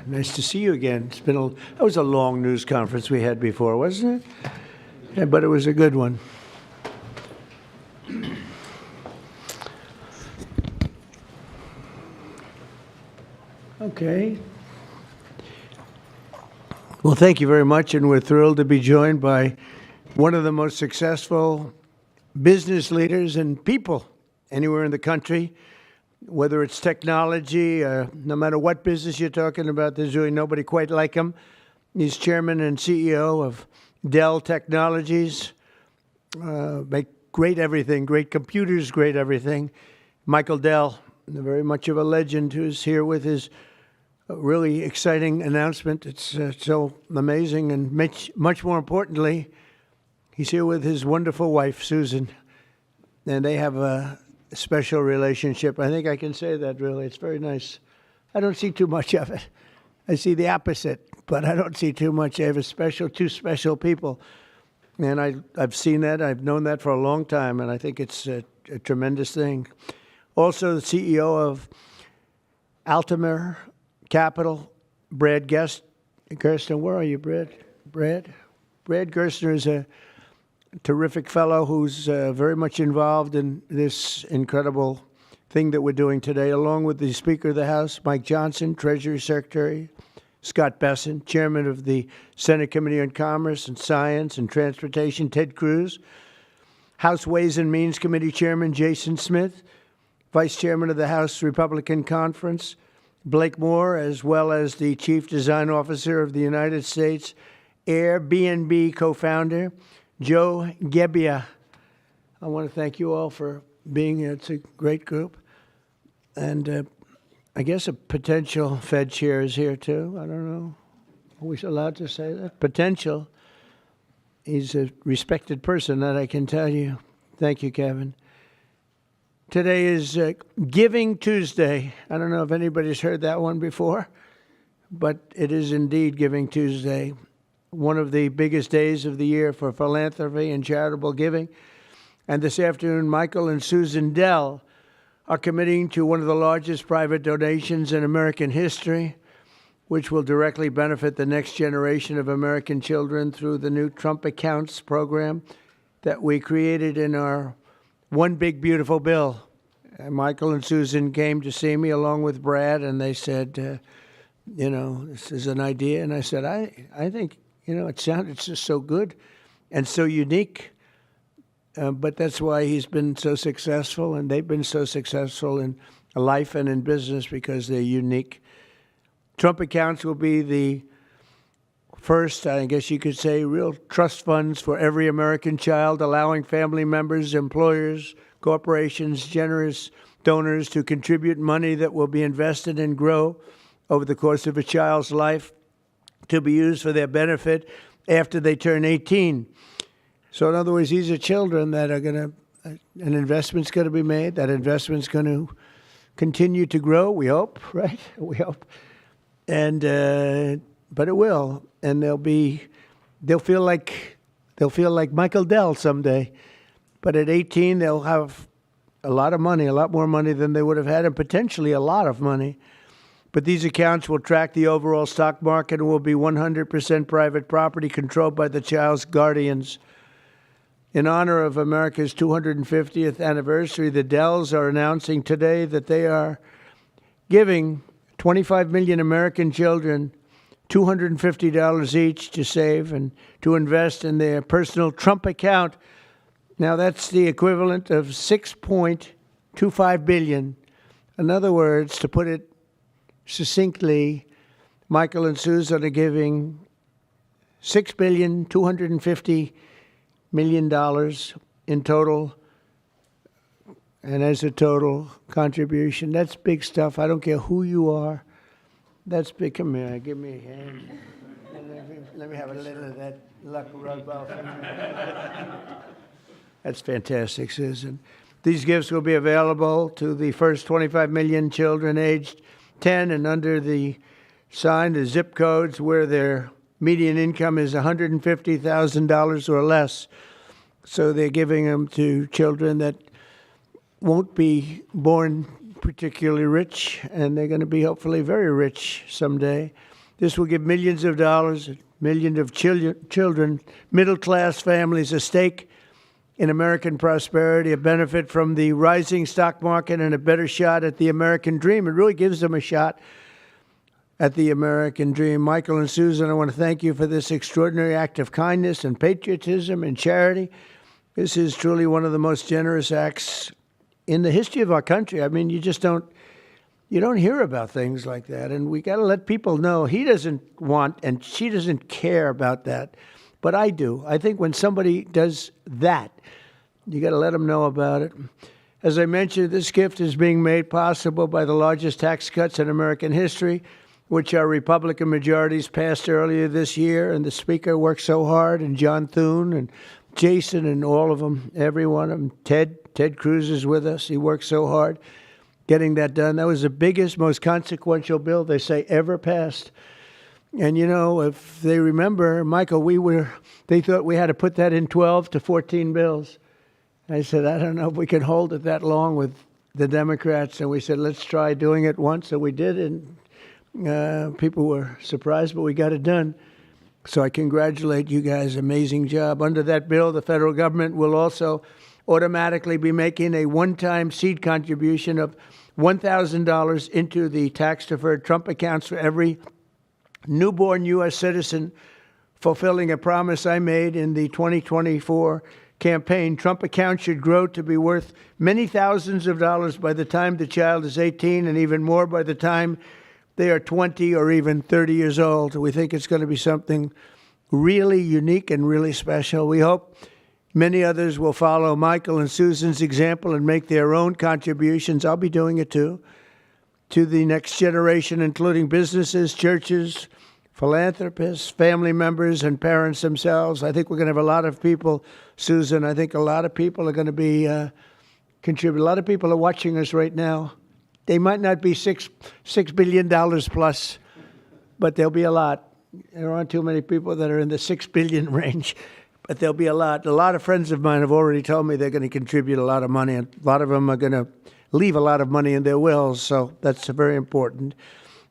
Nice to see you again. That was a long news conference we had before, wasn't it? Yeah, but it was a good one. Okay. Well, thank you very much, and we're thrilled to be joined by one of the most successful business leaders and people anywhere in the country, whether it's technology, no matter what business you're talking about, there's really nobody quite like him. He's chairman and CEO of Dell Technologies. Make great everything, great computers, great everything. Michael Dell, very much of a legend, who's here with his really exciting announcement. It's so amazing, and much more importantly, he's here with his wonderful wife, Susan, and they have a special relationship. I think I can say that, really. It's very nice. I don't see too much of it. I see the opposite, but I don't see too much. They have two special people, and I've seen that. I've known that for a long time, and I think it's a tremendous thing. Also, the CEO of Altamir Capital, Brad Gerstner. Where are you, Brad? Brad Gerstner is a terrific fellow who's very much involved in this incredible thing that we're doing today, along with the Speaker of the House, Mike Johnson, Treasury Secretary, Scott Besson, Chairman of the Senate Committee on Commerce and Science and Transportation, Ted Cruz, House Ways and Means Committee Chairman Jason Smith, Vice Chairman of the House Republican Conference, Blake Moore, as well as the Chief Design Officer of the United States Airbnb co-founder, Joe Gebbia. I want to thank you all for being here. It's a great group. And I guess a potential Fed chair is here, too. I don't know. Are we allowed to say that? Potential. He's a respected person, that I can tell you. Thank you, Kevin. Today is Giving Tuesday. I don't know if anybody's heard that one before, but it is indeed Giving Tuesday, one of the biggest days of the year for philanthropy and charitable giving. And this afternoon, Michael and Susan Dell are committing to one of the largest private donations in American history, which will directly benefit the next generation of American children through the new Trump Accounts program that we created in our One Big Beautiful Bill. And Michael and Susan came to see me along with Brad, and they said, this is an idea. And I said, I think, it sounded just so good and so unique. But that's why he's been so successful, and they've been so successful in life and in business, because they're unique. Trump Accounts will be the first, I guess you could say, real trust funds for every American child, allowing family members, employers, corporations, generous donors to contribute money that will be invested and grow over the course of a child's life to be used for their benefit after they turn 18. So in other words, these are children that are an investment's going to be made. That investment's going to continue to grow, we hope, right? We hope. And but it will, and they'll feel like Michael Dell someday. But at 18, they'll have a lot of money, a lot more money than they would have had, and potentially a lot of money. But these accounts will track the overall stock market and will be 100% private property controlled by the child's guardians. In honor of America's 250th anniversary, the Dells are announcing today that they are giving 25 million American children $250 each to save and to invest in their personal Trump account. Now, that's the equivalent of $6.25 billion. In other words, to put it succinctly, Michael and Susan are giving $6.25 billion in total, and as a total contribution. That's big stuff. I don't care who you are. That's big. Come here. Give me a hand. Let me have a little of that luck rub off. That's fantastic, Susan. These gifts will be available to the first 25 million children aged 10 and under the zip codes where their median income is $150,000 or less. So they're giving them to children that won't be born particularly rich, and they're going to be hopefully very rich someday. This will give millions of dollars, millions of children, middle-class families a stake in American prosperity, a benefit from the rising stock market, and a better shot at the American dream. It really gives them a shot at the American dream. Michael and Susan, I want to thank you for this extraordinary act of kindness and patriotism and charity. This is truly one of the most generous acts in the history of our country. I mean, you don't hear about things like that, and we got to let people know he doesn't want and she doesn't care about that, but I do. I think when somebody does that, you got to let them know about it. As I mentioned, this gift is being made possible by the largest tax cuts in American history, which our Republican majorities passed earlier this year, and the Speaker worked so hard, and John Thune and Jason and all of them, every one of them. Ted Cruz is with us. He worked so hard getting that done. That was the biggest, most consequential bill they say ever passed. And, you know, if they remember, Michael, they thought we had to put that in 12 to 14 bills. I said, I don't know if we can hold it that long with the Democrats. And we said, let's try doing it once. So we did, and people were surprised, but we got it done. So I congratulate you guys. Amazing job. Under that bill, the federal government will also automatically be making a one-time seed contribution of $1,000 into the tax-deferred Trump accounts for every newborn U.S. citizen, fulfilling a promise I made in the 2024 campaign. Trump accounts should grow to be worth many thousands of dollars by the time the child is 18, and even more by the time they are 20 or even 30 years old. We think it's going to be something really unique and really special. We hope many others will follow Michael and Susan's example and make their own contributions. I'll be doing it too, to the next generation, including businesses, churches, philanthropists, family members, and parents themselves. I think we're going to have a lot of people, Susan. I think a lot of people are going to be contribute. A lot of people are watching us right now. They might not be $6 billion plus, but there'll be a lot. There aren't too many people that are in the 6 billion range, but there'll be a lot. A lot of friends of mine have already told me they're going to contribute a lot of money, and a lot of them are going to leave a lot of money in their wills, so that's very important.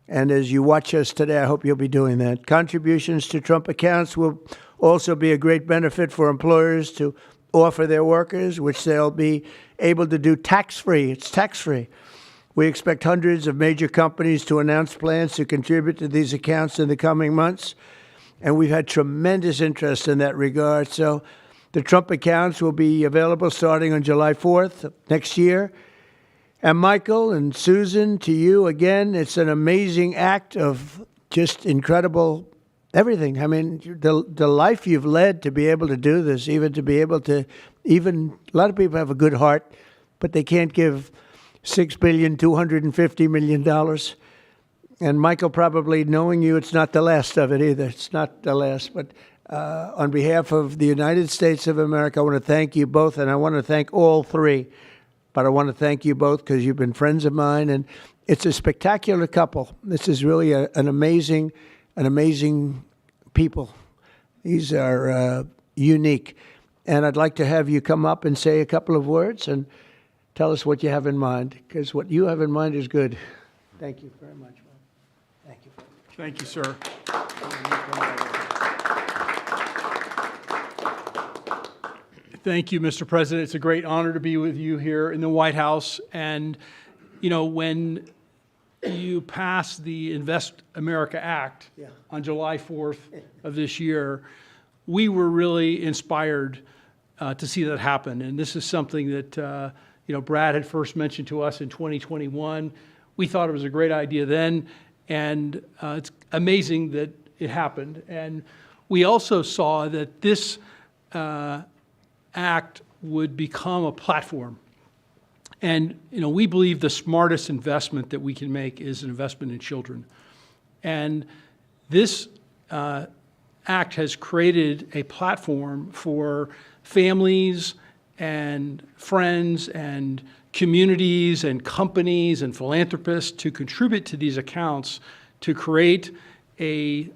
And as you watch us today, I hope you'll be doing that. Contributions to Trump accounts will also be a great benefit for employers to offer their workers, which they'll be able to do tax-free. It's tax-free. We expect hundreds of major companies to announce plans to contribute to these accounts in the coming months, and we've had tremendous interest in that regard. So the Trump accounts will be available starting on July 4th next year. And Michael and Susan, to you again, it's an amazing act of just incredible everything. I mean, the life you've led to be able to do this, even to be able to, a lot of people have a good heart, but they can't give $6.25 billion. And Michael, probably knowing you, it's not the last of it either. It's not the last. But on behalf of the United States of America, I want to thank you both, and I want to thank all three. But I want to thank you both because you've been friends of mine, and it's a spectacular couple. This is really an amazing people. These are unique. And I'd like to have you come up and say a couple of words and tell us what you have in mind, because what you have in mind is good. Thank you very much. Thank you. Thank you, sir. Thank you, Mr. President. It's a great honor to be with you here in the White House. And, you know, when you passed the Invest America Act on July 4th of this year, we were really inspired to see that happen. And this is something that, you know, Brad had first mentioned to us in 2021. We thought it was a great idea then, and it's amazing that it happened. And we also saw that this act would become a platform. And, you know, we believe the smartest investment that we can make is an investment in children. And this act has created a platform for families and friends and communities and companies and philanthropists to contribute to these accounts to create a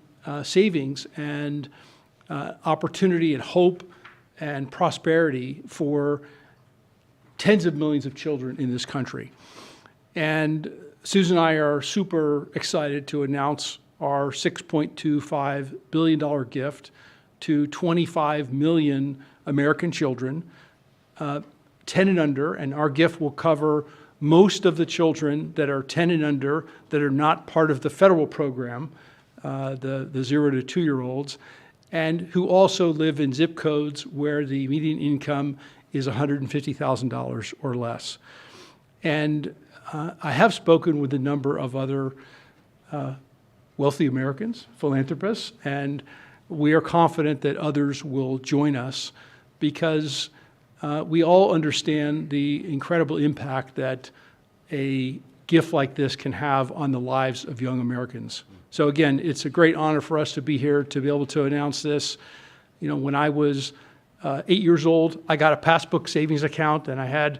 savings and opportunity and hope and prosperity for tens of millions of children in this country. And Susan and I are super excited to announce our $6.25 billion gift to 25 million American children, 10 and under, and our gift will cover most of the children that are 10 and under that are not part of the federal program, the 0 to 2-year-olds, and who also live in zip codes where the median income is $150,000 or less. And I have spoken with a number of other wealthy Americans, philanthropists, and we are confident that others will join us because we all understand the incredible impact that a gift like this can have on the lives of young Americans. So again, it's a great honor for us to be here to be able to announce this. You know, when I was 8 years old, I got a passbook savings account and I had,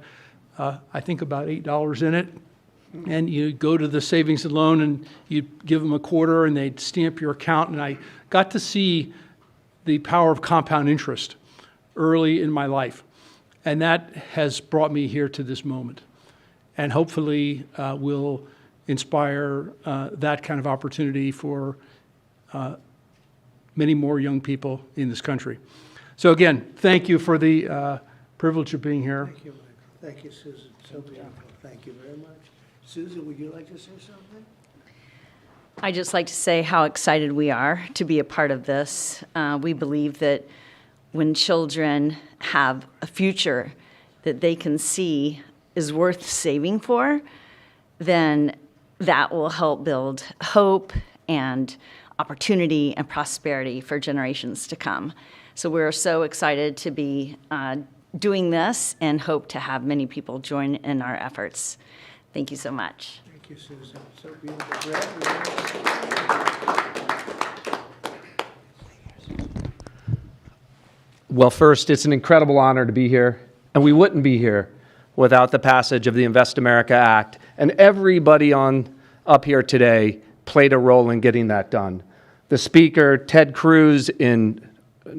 I think about $8 in it. And you go to the savings and loan and you give them a quarter and they'd stamp your account. And I got to see the power of compound interest early in my life. And that has brought me here to this moment. And hopefully will inspire that kind of opportunity for many more young people in this country. So again, thank you for the privilege of being here. Thank you, Michael. Thank you, Susan. So beautiful. Thank you very much. Susan, would you like to say something? I'd just like to say how excited we are to be a part of this. We believe that when children have a future that they can see is worth saving for, then that will help build hope and opportunity and prosperity for generations to come. So we're so excited to be doing this and hope to have many people join in our efforts. Thank you so much. Thank you, Susan. So beautiful. Brad, Well, first, it's an incredible honor to be here, and we wouldn't be here without the passage of the Invest America Act, and everybody up here today played a role in getting that done. The Speaker, Ted Cruz, in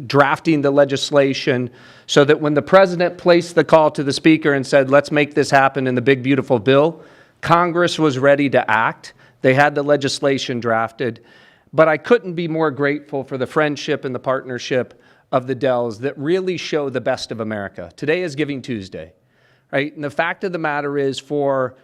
drafting the legislation so that when the President placed the call to the Speaker and said, let's make this happen in the big, beautiful bill, Congress was ready to act. They had the legislation drafted. But I couldn't be more grateful for the friendship and the partnership of the Dells that really show the best of America. Today is Giving Tuesday, right? And the fact of the matter is, for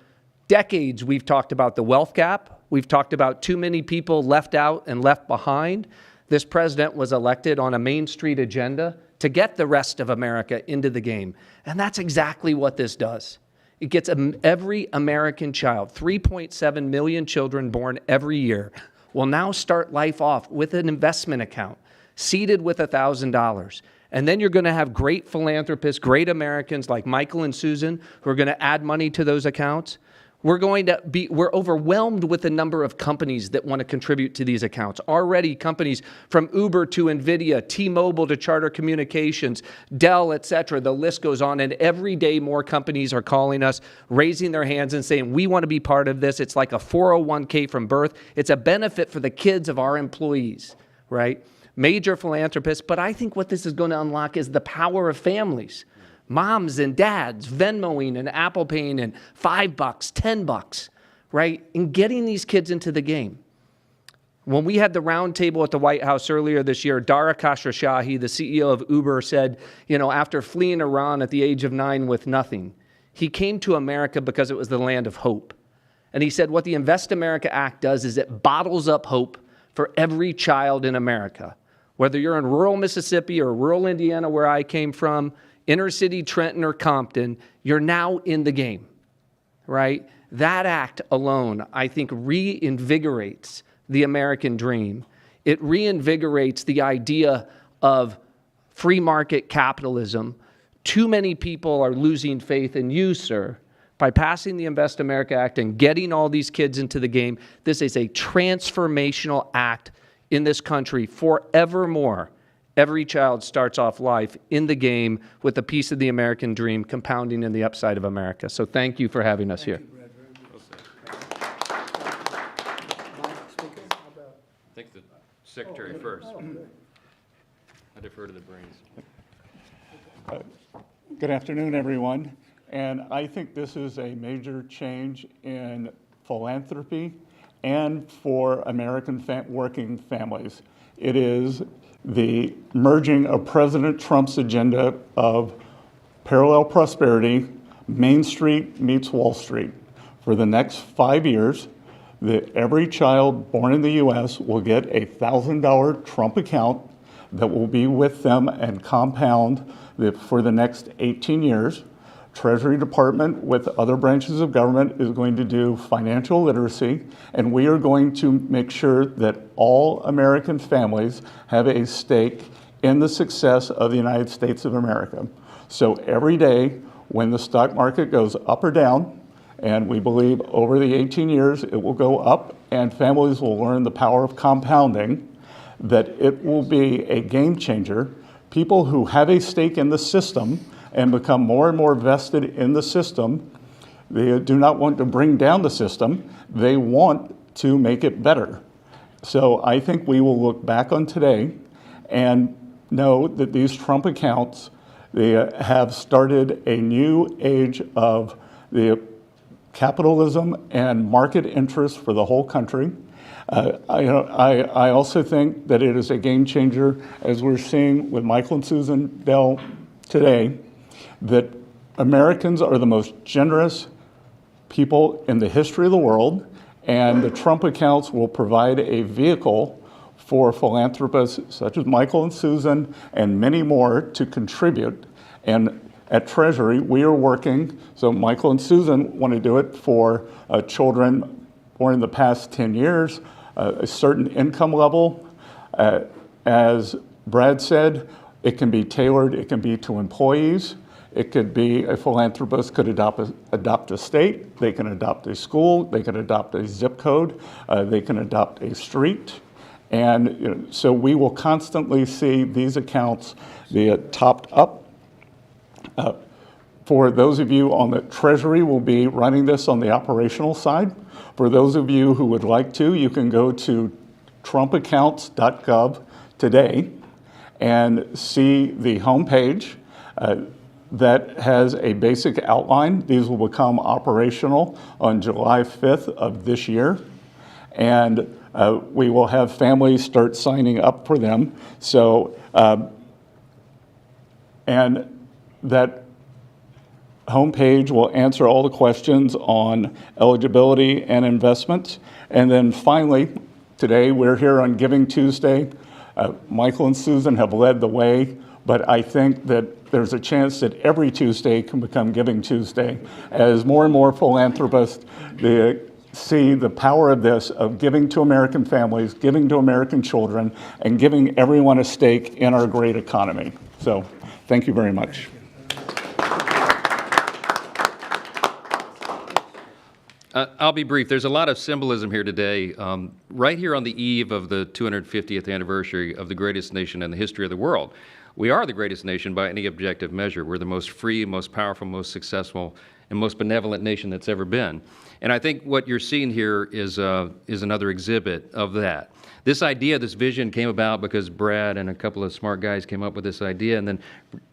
decades, we've talked about the wealth gap. We've talked about too many people left out and left behind. This president was elected on a Main Street agenda to get the rest of America into the game. And that's exactly what this does. It gets every American child, 3.7 million children born every year, will now start life off with an investment account, seeded with $1,000. And then you're going to have great philanthropists, great Americans like Michael and Susan who are going to add money to those accounts. We're overwhelmed with the number of companies that want to contribute to these accounts. Already companies from Uber to NVIDIA, T-Mobile to Charter Communications, Dell, et cetera. The list goes on. And every day more companies are calling us, raising their hands and saying, we want to be part of this. It's like a 401k from birth. It's a benefit for the kids of our employees, right? Major philanthropists. But I think what this is going to unlock is the power of families. Moms and dads Venmoing and Apple Paying and $5, $10, right? And getting these kids into the game. When we had the roundtable at the White House earlier this year, Dara Khosrowshahi, the CEO of Uber, said, you know, after fleeing Iran at the age of 9 with nothing, he came to America because it was the land of hope. And he said what the Invest America Act does is it bottles up hope for every child in America. Whether you're in rural Mississippi or rural Indiana, where I came from, inner city Trenton or Compton, you're now in the game, right? That act alone, I think, reinvigorates the American dream. It reinvigorates the idea of free market capitalism. Too many people are losing faith in you, sir. By passing the Invest America Act and getting all these kids into the game, this is a transformational act in this country forevermore. Every child starts off life in the game with a piece of the American dream compounding in the upside of America. So thank you for having us here. I think the secretary first. I defer to the brains. Good afternoon, everyone. And I think this is a major change in philanthropy and for American working families. It is the merging of President Trump's agenda of parallel prosperity, Main Street meets Wall Street. For the next 5 years, every child born in the U.S. will get a $1,000 Trump account that will be with them and compound for the next 18 years. Treasury Department with other branches of government is going to do financial literacy, and we are going to make sure that all American families have a stake in the success of the United States of America. So every day when the stock market goes up or down, and we believe over the 18 years it will go up and families will learn the power of compounding, that it will be a game changer. People who have a stake in the system and become more and more vested in the system, they do not want to bring down the system, they want to make it better. So I think we will look back on today and know that these Trump accounts, they have started a new age of the capitalism and market interest for the whole country. I also think that it is a game changer, as we're seeing with Michael and Susan Dell today, that Americans are the most generous people in the history of the world, and the Trump accounts will provide a vehicle for philanthropists such as Michael and Susan and many more to contribute. And at Treasury, we are working, so Michael and Susan want to do it for children born in the past 10 years, a certain income level. As Brad said, it can be tailored, it can be to employees. It could be a philanthropist could adopt a state, they can adopt a school, they can adopt a zip code, they can adopt a street. And so we will constantly see these accounts be topped up. For those of you on the Treasury, will be running this on the operational side. For those of you who would like to, you can go to trumpaccounts.gov today and see the homepage that has a basic outline. These will become operational on July 5th of this year. And we will have families start signing up for them. So, and that homepage will answer all the questions on eligibility and investments. And then finally, today we're here on Giving Tuesday. Michael and Susan have led the way, but I think that there's a chance that every Tuesday can become Giving Tuesday as more and more philanthropists see the power of this, of giving to American families, giving to American children, and giving everyone a stake in our great economy. So thank you very much. I'll be brief. There's a lot of symbolism here today. Right here on the eve of the 250th anniversary of the greatest nation in the history of the world. We are the greatest nation by any objective measure. We're the most free, most powerful, most successful, and most benevolent nation that's ever been. And I think what you're seeing here is another exhibit of that. This idea, this vision came about because Brad and a couple of smart guys came up with this idea, and then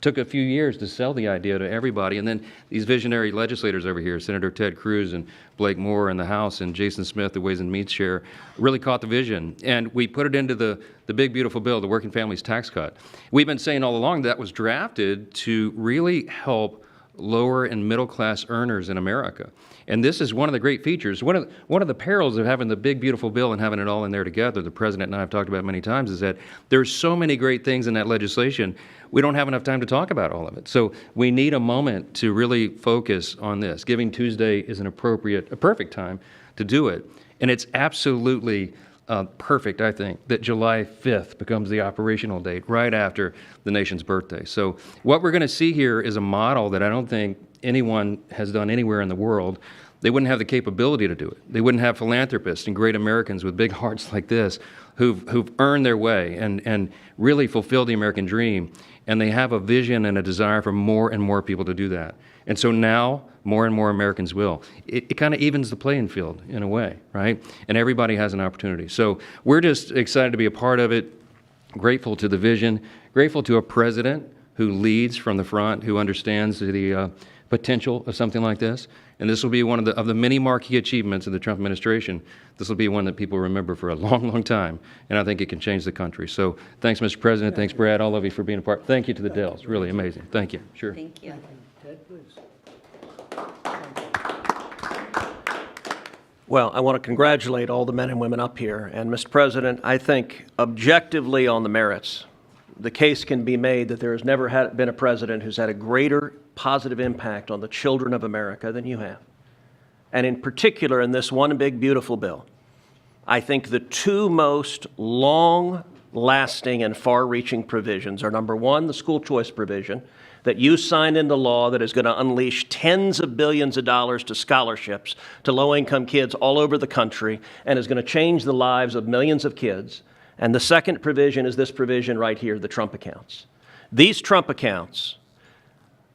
took a few years to sell the idea to everybody. And then these visionary legislators over here, Senator Ted Cruz and Blake Moore in the House and Jason Smith, the Ways and Means Chair, really caught the vision. And we put it into the big, beautiful bill, the Working Families Tax Cut. We've been saying all along that was drafted to really help lower and middle class earners in America. And this is one of the great features. One of the perils of having the big, beautiful bill and having it all in there together, the President and I have talked about many times, is that there's so many great things in that legislation, we don't have enough time to talk about all of it. So we need a moment to really focus on this. Giving Tuesday is a perfect time to do it. And it's absolutely perfect, I think, that July 5th becomes the operational date right after the nation's birthday. So what we're going to see here is a model that I don't think anyone has done anywhere in the world. They wouldn't have the capability to do it. They wouldn't have philanthropists and great Americans with big hearts like this who've earned their way and really fulfilled the American dream. And they have a vision and a desire for more and more people to do that. And so now, more and more Americans will. It kind of evens the playing field in a way, right? And everybody has an opportunity. So we're just excited to be a part of it, grateful to the vision, grateful to a president who leads from the front, who understands the potential of something like this. And this will be one of the many marquee achievements of the Trump administration. This will be one that people remember for a long, long time. And I think it can change the country. So thanks, Mr. President. Thanks, Brad, all of you for being a part. Thank you to the Dells. Really amazing. Thank you. Sure. Thank you. Ted, please. Well, I want to congratulate all the men and women up here. And, Mr. President, I think objectively on the merits, the case can be made that there has never been a president who's had a greater positive impact on the children of America than you have. And in particular, in this one big, beautiful bill, I think the two most long-lasting and far-reaching provisions are, number one, the school choice provision that you signed into law that is going to unleash tens of billions of dollars to scholarships to low-income kids all over the country and is going to change the lives of millions of kids. And the second provision is this provision right here, the Trump accounts. These Trump accounts,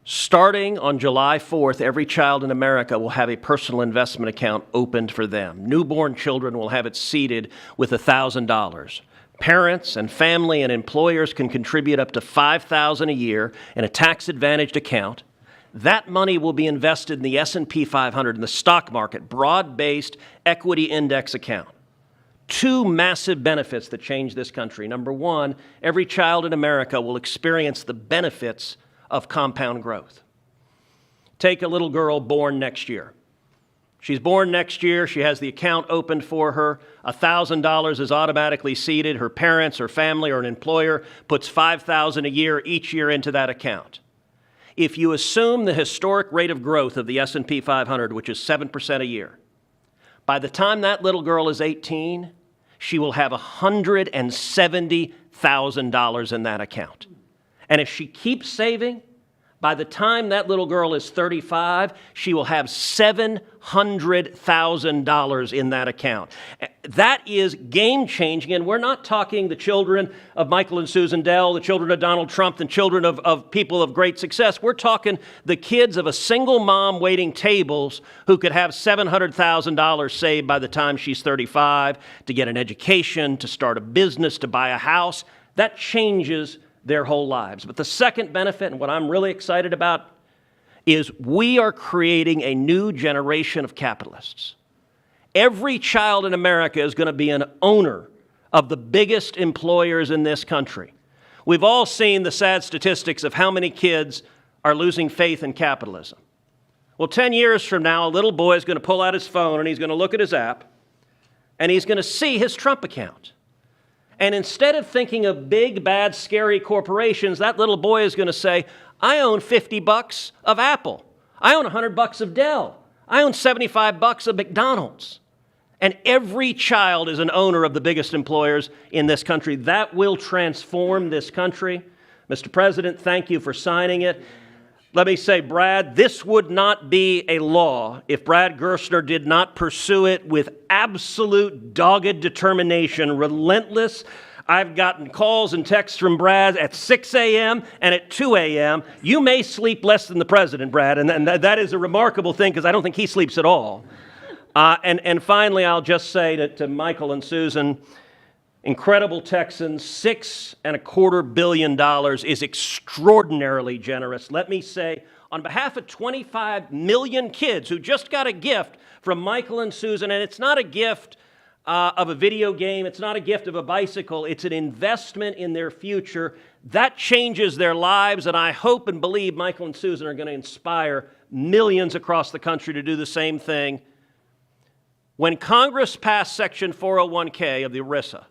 starting on July 4th, every child in America will have a personal investment account opened for them. Newborn children will have it seeded with $1,000. Parents and family and employers can contribute up to $5,000 a year in a tax-advantaged account. That money will be invested in the S&P 500 in the stock market, broad-based equity index account. Two massive benefits that change this country. Number one, every child in America will experience the benefits of compound growth. Take a little girl born next year. She's born next year. She has the account opened for her. $1,000 is automatically seeded. Her parents, her family, or an employer puts $5,000 a year each year into that account. If you assume the historic rate of growth of the S&P 500, which is 7% a year, by the time that little girl is 18, she will have $170,000 in that account. And if she keeps saving, by the time that little girl is 35, she will have $700,000 in that account. That is game-changing, and we're not talking the children of Michael and Susan Dell, the children of Donald Trump, the children of people of great success. We're talking the kids of a single mom waiting tables who could have $700,000 saved by the time she's 35 to get an education, to start a business, to buy a house. That changes their whole lives. But the second benefit, and what I'm really excited about, is we are creating a new generation of capitalists. Every child in America is going to be an owner of the biggest employers in this country. We've all seen the sad statistics of how many kids are losing faith in capitalism. Well, 10 years from now, a little boy is going to pull out his phone and he's going to look at his app and he's going to see his Trump account. And instead of thinking of big, bad, scary corporations, that little boy is going to say, I own $50 of Apple. I own $100 of Dell. I own $75 of McDonald's. And every child is an owner of the biggest employers in this country. That will transform this country. Mr. President, thank you for signing it. Let me say, Brad, this would not be a law if Brad Gerstner did not pursue it with absolute dogged determination, relentless. I've gotten calls and texts from Brad at 6 a.m. and at 2 a.m. You may sleep less than the president, Brad, and that is a remarkable thing because I don't think he sleeps at all. And finally, I'll just say to Michael and Susan, incredible Texans, $6.25 billion is extraordinarily generous. Let me say, on behalf of 25 million kids who just got a gift from Michael and Susan, and it's not a gift of a video game, it's not a gift of a bicycle, it's an investment in their future. That changes their lives, and I hope and believe Michael and Susan are going to inspire millions across the country to do the same thing. When Congress passed Section 401k of the ERISA,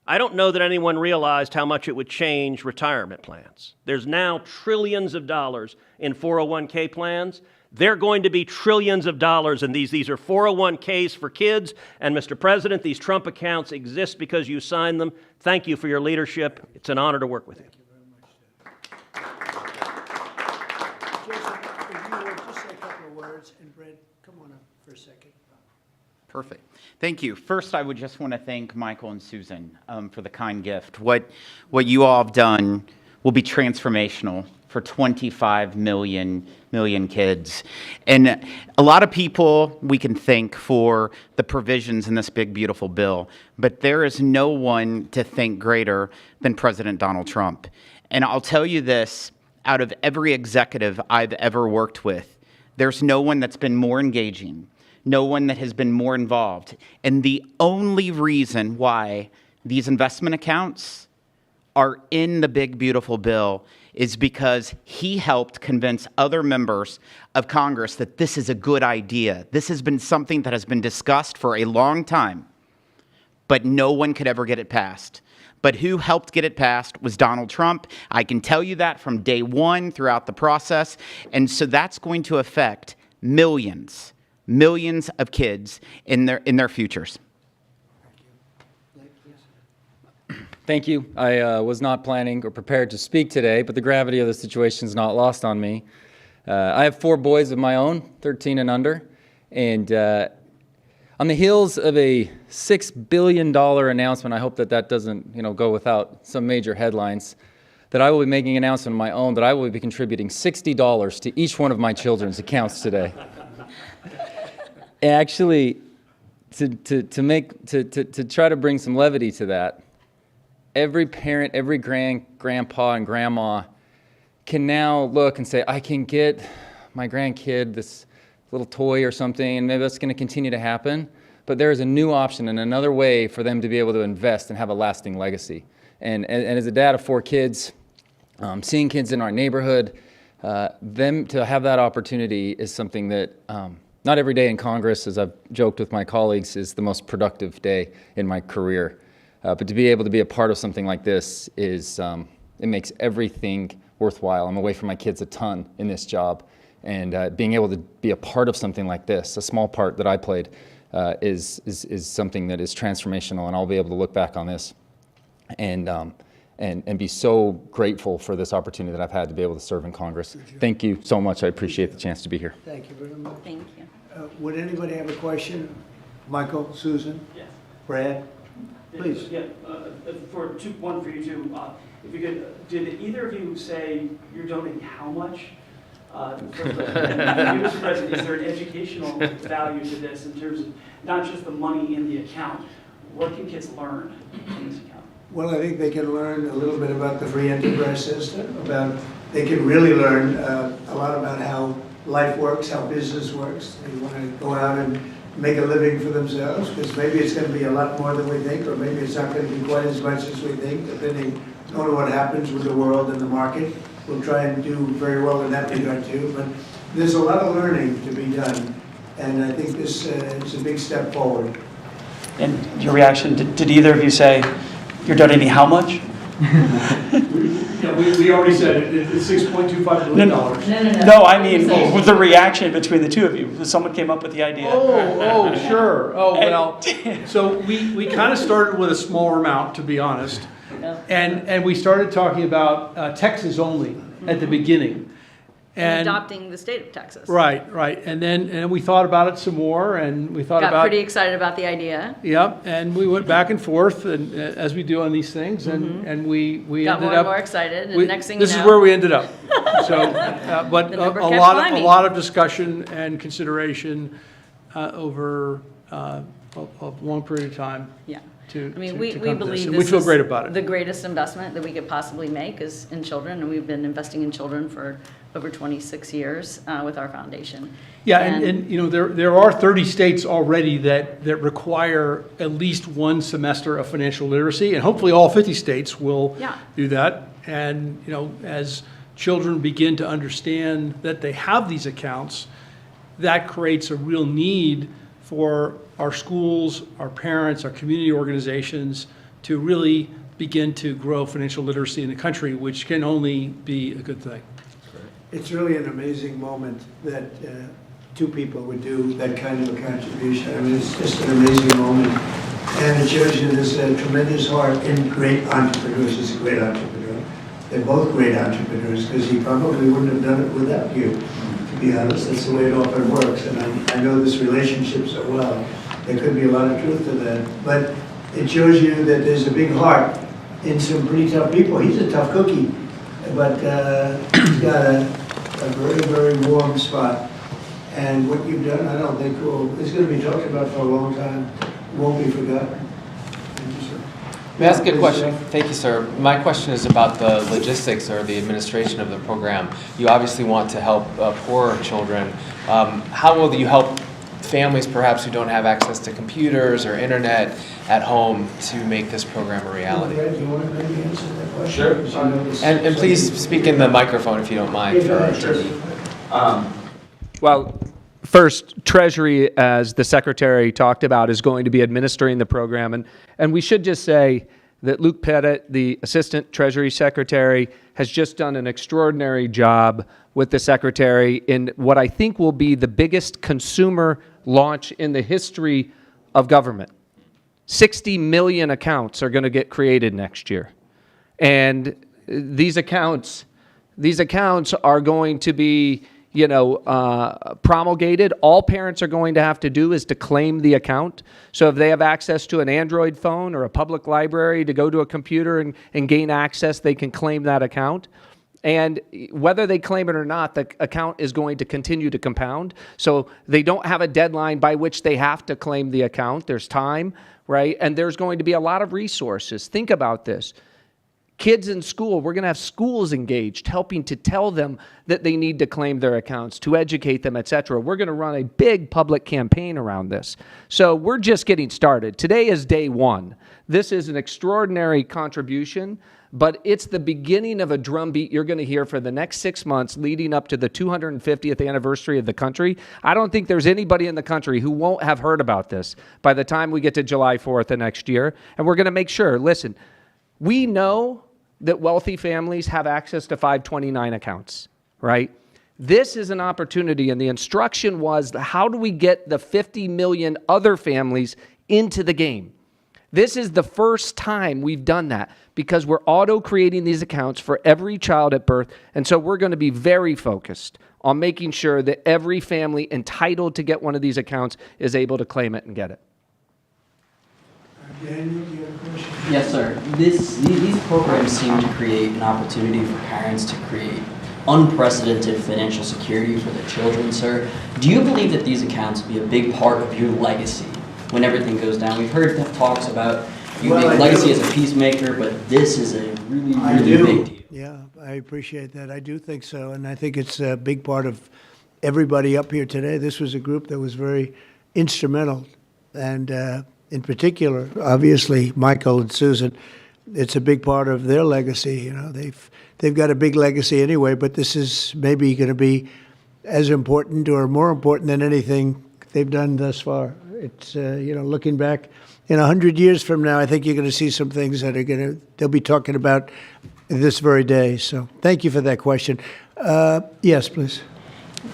I don't know that anyone realized how much it would change retirement plans. There's now trillions of dollars in 401k plans. They're going to be trillions of dollars in these. These are 401ks for kids. And Mr. President, these Trump accounts exist because you signed them. Thank you for your leadership. It's an honor to work with you. Jason, if you would just say a couple of words, and Brad, come on up for a second. Perfect. Thank you. First, I would just want to thank Michael and Susan for the kind gift. What you all have done will be transformational for 25 million kids. And a lot of people we can thank for the provisions in this big, beautiful bill, but there is no one to thank greater than President Donald Trump. And I'll tell you this, out of every executive I've ever worked with, there's no one that's been more engaging, no one that has been more involved. And the only reason why these investment accounts are in the big, beautiful bill is because he helped convince other members of Congress that this is a good idea. This has been something that has been discussed for a long time, but no one could ever get it passed. But who helped get it passed was Donald Trump. I can tell you that from day one throughout the process. And so that's going to affect millions of kids in their futures. Thank you. I was not planning or prepared to speak today, but the gravity of the situation is not lost on me. I have 4 boys of my own, 13 and under, and on the heels of a $6 billion announcement, I hope that doesn't go without some major headlines, that I will be making an announcement of my own that I will be contributing $60 to each one of my children's accounts today. Actually, to try to bring some levity to that, every parent, every grandpa and grandma can now look and say, I can get my grandkid this little toy or something, and maybe that's going to continue to happen. But there is a new option and another way for them to be able to invest and have a lasting legacy. And as a dad of 4 kids, seeing kids in our neighborhood, them to have that opportunity is something that not every day in Congress, as I've joked with my colleagues, is the most productive day in my career. But to be able to be a part of something like this is, it makes everything worthwhile. I'm away from my kids a ton in this job, and being able to be a part of something like this, a small part that I played, is something that is transformational, and I'll be able to look back on this and be so grateful for this opportunity that I've had to be able to serve in Congress. Thank you so much. I appreciate the chance to be here. Thank you very much. Thank you. Would anybody have a question? Michael, Susan? Yes. Brad? Please. Yeah, one for you two. If you could, did either of you say you're donating how much? Mr. President, is there an educational value to this in terms of not just the money in the account? What can kids learn from this account? Well, I think they can learn a little bit about the free enterprise system, they can really learn a lot about how life works, how business works. They want to go out and make a living for themselves, because maybe it's going to be a lot more than we think, or maybe it's not going to be quite as much as we think, depending on what happens with the world and the market. We'll try and do very well in that regard too, but there's a lot of learning to be done, and I think this is a big step forward. And your reaction, did either of you say you're donating how much? Yeah, we already said it, it's $6.25 billion. No, I mean, with the reaction between the two of you. Someone came up with the idea. Oh, sure. Oh, well, so we kind of started with a smaller amount, to be honest. And we started talking about Texas only at the beginning. And adopting the state of Texas. Right. And then we thought about it some more, and we thought Got about... pretty excited about the idea. Yep, and we went back and forth, and as we do on these things, and we Got ended more up... and more excited, and next thing you know... This is where we ended up. So, but The a number kept lot climbing. of discussion and consideration over a long period of time. Yeah. To, I mean, to we come to this. believe And this we feel is great about it. the greatest investment that we could possibly make is in children, and we've been investing in children for over 26 years with our foundation. Yeah, and you know, there are 30 states already that require at least one semester of financial literacy, and hopefully all 50 states will do that. And you know, as children begin to understand that they have these accounts, that creates a real need for our schools, our parents, our community organizations to really begin to grow financial literacy in the country, which can only be a good thing. It's really an amazing moment that 2 people would do that kind of a contribution. I mean, it's just an amazing moment. And it shows you there's a tremendous heart in great entrepreneurs. He's a great entrepreneur. They're both great entrepreneurs, because he probably wouldn't have done it without you, to be honest. That's the way it often works. And I know this relationship so well. There could be a lot of truth to that. But it shows you that there's a big heart in some pretty tough people. He's a tough cookie, but he's got a very, very warm spot. And what you've done, I don't think it's going to be talked about for a long time. Won't be forgotten. Thank you, sir. May I ask a question? Thank you, sir. My question is about the logistics or the administration of the program. You obviously want to help poorer children. How will you help families perhaps who don't have access to computers or internet at home to make this program a reality? Fred, do you want to maybe answer that question? Sure. And please speak in the microphone if you don't mind. Well, first, Treasury, as the Secretary talked about, is going to be administering the program. And we should just say that Luke Pettit, the Assistant Treasury Secretary, has just done an extraordinary job with the Secretary in what I think will be the biggest consumer launch in the history of government. 60 million accounts are going to get created next year. And these accounts are going to be promulgated. All parents are going to have to do is to claim the account. So if they have access to an Android phone or a public library to go to a computer and gain access, they can claim that account. And whether they claim it or not, the account is going to continue to compound. So they don't have a deadline by which they have to claim the account. There's time, right? And there's going to be a lot of resources. Think about this. Kids in school, we're going to have schools engaged, helping to tell them that they need to claim their accounts, to educate them, et cetera. We're going to run a big public campaign around this. So we're just getting started. Today is day one. This is an extraordinary contribution, but it's the beginning of a drumbeat you're going to hear for the next 6 months leading up to the 250th anniversary of the country. I don't think there's anybody in the country who won't have heard about this by the time we get to July 4th of next year. And we're going to make sure, listen, we know that wealthy families have access to 529 accounts, right? This is an opportunity, and the instruction was, how do we get the 50 million other families into the game? This is the first time we've done that because we're auto-creating these accounts for every child at birth, and so we're going to be very focused on making sure that every family entitled to get one of these accounts is able to claim it and get it. Daniel, do you have a question? Yes, sir. These programs seem to create an opportunity for parents to create unprecedented financial security for their children, sir. Do you believe that these accounts will be a big part of your legacy when everything goes down? We've heard talks about you make legacy as a peacemaker, but this is a really, really big deal. Yeah, I appreciate that. I do think so, and I think it's a big part of everybody up here today. This was a group that was very instrumental, and in particular, obviously, Michael and Susan, it's a big part of their legacy. They've got a big legacy anyway, but this is maybe going to be as important or more important than anything they've done thus far. It's looking back in 100 years from now, I think you're going to see some things that they'll be talking about this very day. So thank you for that question. Yes, please.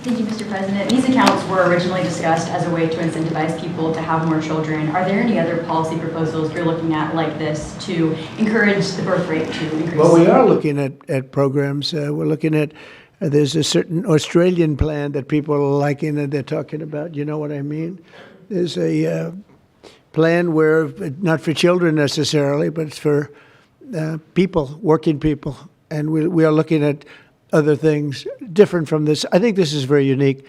Thank you, Mr. President. These accounts were originally discussed as a way to incentivize people to have more children. Are there any other policy proposals you're looking at like this to encourage the birth rate to increase? Well, we are looking at programs. We're looking at, there's a certain Australian plan that people are liking and they're talking about. You know what I mean? There's a plan where, not for children necessarily, but it's for people, working people. And we are looking at other things different from this. I think this is very unique,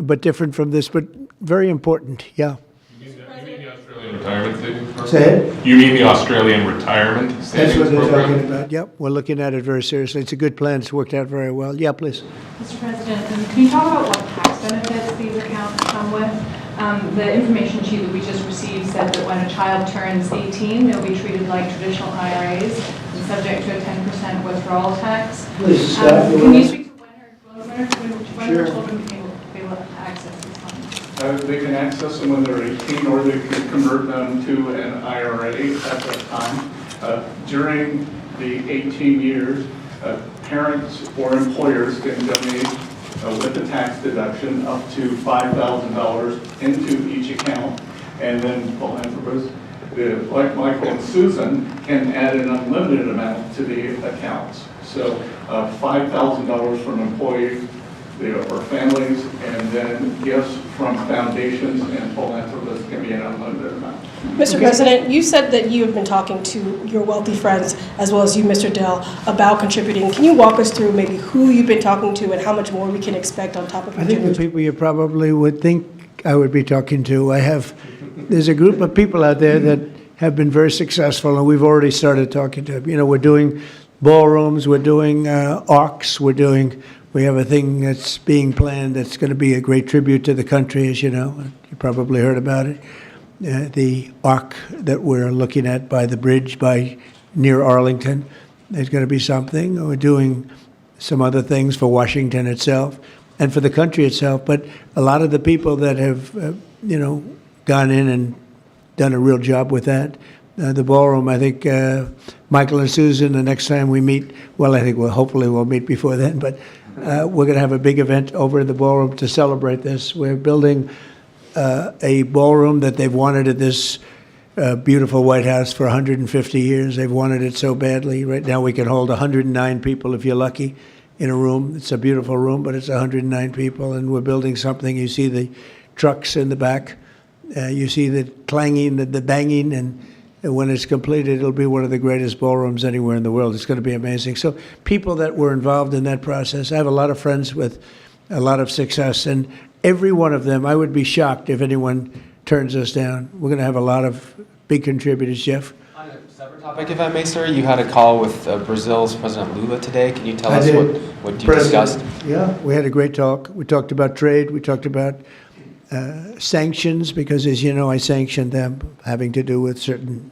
but different from this, but very important. Yeah. You mean the Australian retirement savings program? Say it? You mean the Australian retirement savings That's what they're program? talking about. Yep, we're looking at it very seriously. It's a good plan. It's worked out very well. Yeah, please. Mr. President, can you talk about what tax benefits these accounts come with? The information sheet that we just received said that when a child turns 18, they'll be treated like traditional IRAs and subject to a 10% withdrawal tax. Please, can you speak to when her children will be able to access these funds? They can access them when they're 18, or they can convert them to an IRA at that time. During the 18 years, parents or employers can donate with the tax deduction up to $5,000 into each account, and then philanthropists, like Michael and Susan, can add an unlimited amount to the accounts. So $5,000 from employees or families, and then gifts from foundations and philanthropists can be an unlimited amount. Mr. President, you said that you have been talking to your wealthy friends, as well as you, Mr. Dell, about contributing. Can you walk us through maybe who you've been talking to and how much more we can expect on top of I think the people you probably would think I would be talking to. There's a group of people out there that have been very successful, and we've already started talking to them. You know, we're doing ballrooms, we're doing arcs, we have a thing that's being planned that's going to be a great tribute to the country, as you know. You probably heard about it. The arc that we're looking at by the bridge near Arlington, there's going to be something. We're doing some other things for Washington itself and for the country itself. But a lot of the people that have, gone in and done a real job with that. The ballroom, I think Michael and Susan, the next time we meet, well, I think hopefully we'll meet before then, but we're going to have a big event over in the ballroom to celebrate this. We're building a ballroom that they've wanted at this beautiful White House for 150 years. They've wanted it so badly. Right now we can hold 109 people if you're lucky in a room. It's a beautiful room, but it's 109 people, and we're building something. You see the trucks in the back. You see the clanging, the banging, and when it's completed, it'll be one of the greatest ballrooms anywhere in the world. It's going to be amazing. So people that were involved in that process, I have a lot of friends with a lot of success, and every one of them, I would be shocked if anyone turns us down. We're going to have a lot of big contributors. Jeff? On a separate topic, if I may, sir, you had a call with Brazil's President Lula today. Can you tell I us did. what you discussed? Yeah, we had a great talk. We talked about trade. We talked about sanctions, because, as you know, I sanctioned them, having to do with certain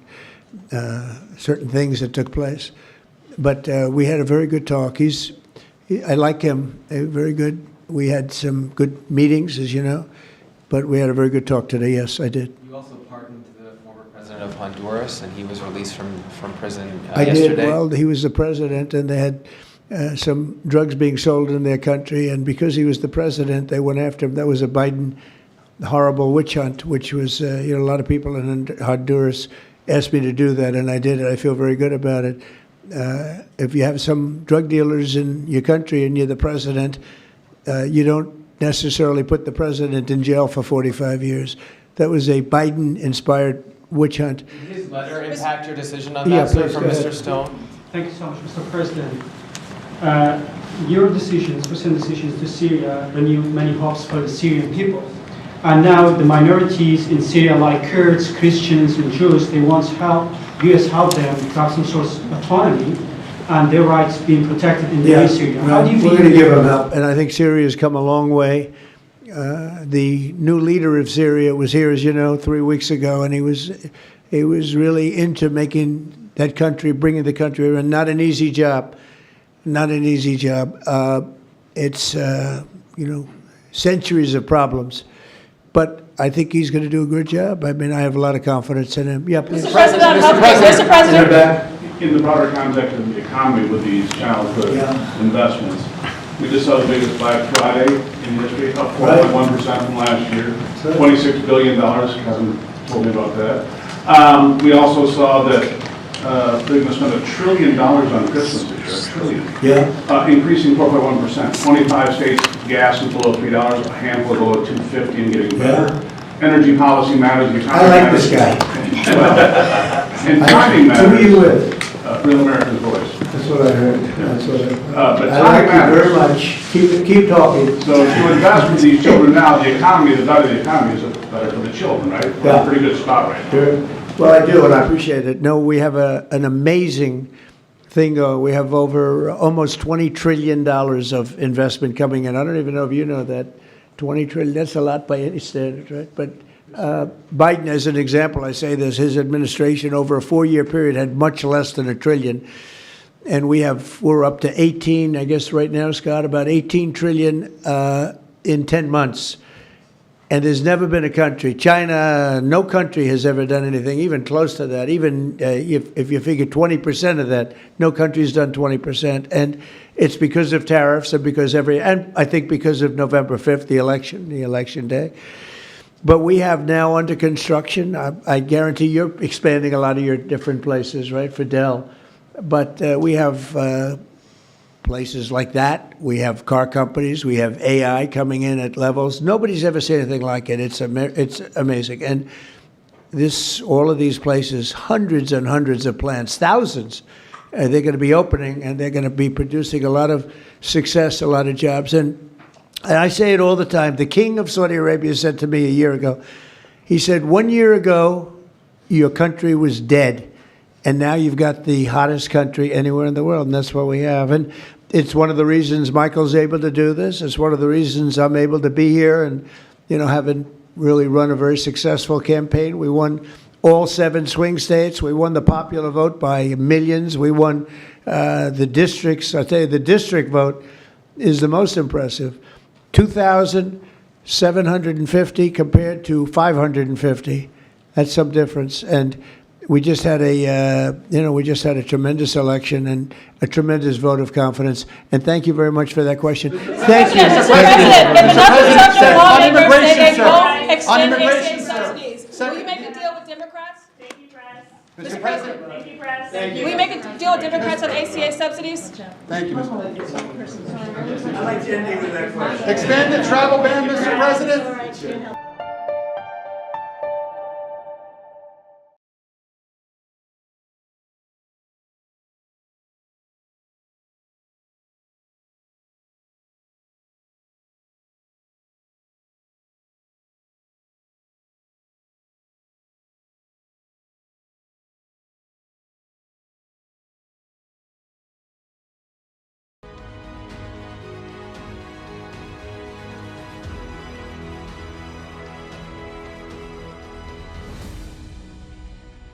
things that took place. But we had a very good talk. I like him. Very good. We had some good meetings, as you know, but we had a very good talk today. Yes, I did. You also pardoned the former president of Honduras, and he was released from prison I yesterday. did. Well, he was the president, and they had some drugs being sold in their country, and because he was the president, they went after him. That was a Biden horrible witch hunt, which was, a lot of people in Honduras asked me to do that, and I did it. I feel very good about it. If you have some drug dealers in your country and you're the president, you don't necessarily put the president in jail for 45 years. That was a Biden-inspired witch hunt. Did his letter impact your decision on that, sir, from Mr. Stone? Thank you so much, Mr. President. Your decisions, recent decisions to Syria, renewed many hopes for the Syrian people. And now the minorities in Syria, like Kurds, Christians, and Jews, they want help. U.S. help them to have some sort of autonomy and their rights being protected in Syria. How do you We're going to give them help, and I think Syria has come a long way. The new leader of Syria was here, as you know, 3 weeks ago, and he was really into making that country, bringing the country around. Not an easy job. Not an easy job. It's centuries of problems. But I think he's going to do a good job. I mean, I have a lot of confidence in him. Yeah, please. Mr. President. In the broader context of the economy with these childhood investments, we just saw the biggest Black Friday in history, up 4.1% from last year, $26 billion. Kevin told me about that. We also saw that they're going to spend $1 trillion on Christmas this year, $1 trillion. Yeah. Increasing 4.1%. 25 states, gas is below $3, a handful below $2.50 and getting better. Energy policy matters. The economy I like matters. this guy. And timing matters. Who are you with? Real America's Voice. That's what I heard. That's what I heard. But I like timing you very matters. much. Keep talking. So if you invest with these children now, the economy, the better the economy is, the better for the children, right? We're in a pretty good spot right now. Sure. Well, I do, and I appreciate it. No, we have an amazing thing. We have over almost $20 trillion of investment coming in. I don't even know if you know that. 20 trillion, that's a lot by any standard, right? But Biden, as an example, I say this, his administration over a 4-year period had much less than $1 trillion. And we're up to 18, I guess right now, Scott, about 18 trillion in 10 months. And there's never been a country, China, no country has ever done anything even close to that. Even if you figure 20% of that, no country's done 20%. And it's because of tariffs and I think because of November 5th, the election day. But we have now under construction, I guarantee you're expanding a lot of your different places, right, for Dell. But we have places like that. We have car companies. We have AI coming in at levels. Nobody's ever seen anything like it. It's amazing. And all of these places, hundreds and hundreds of plants, thousands, they're going to be opening, and they're going to be producing a lot of success, a lot of jobs. And I say it all the time. The king of Saudi Arabia said to me a year ago, he said, 1 year ago, your country was dead. And now you've got the hottest country anywhere in the world, and that's what we have. And it's one of the reasons Michael's able to do this. It's one of the reasons I'm able to be here and, having really run a very successful campaign. We won all 7 swing states. We won the popular vote by millions. We won the districts. I'll tell you, the district vote is the most impressive. 2,750 compared to 550. That's some difference. And we just had a tremendous election and a tremendous vote of confidence. And thank you very much for that question. Thank you. Mr. President, if enough conservative lawmakers say they won't extend ACA subsidies, will you make a deal with Democrats? Thank you, Press. Mr. President. Thank you, Press. Will you make a deal with Democrats on ACA subsidies? Thank you, Mr. I'd like to end with that question. Expanded travel ban, Mr. President.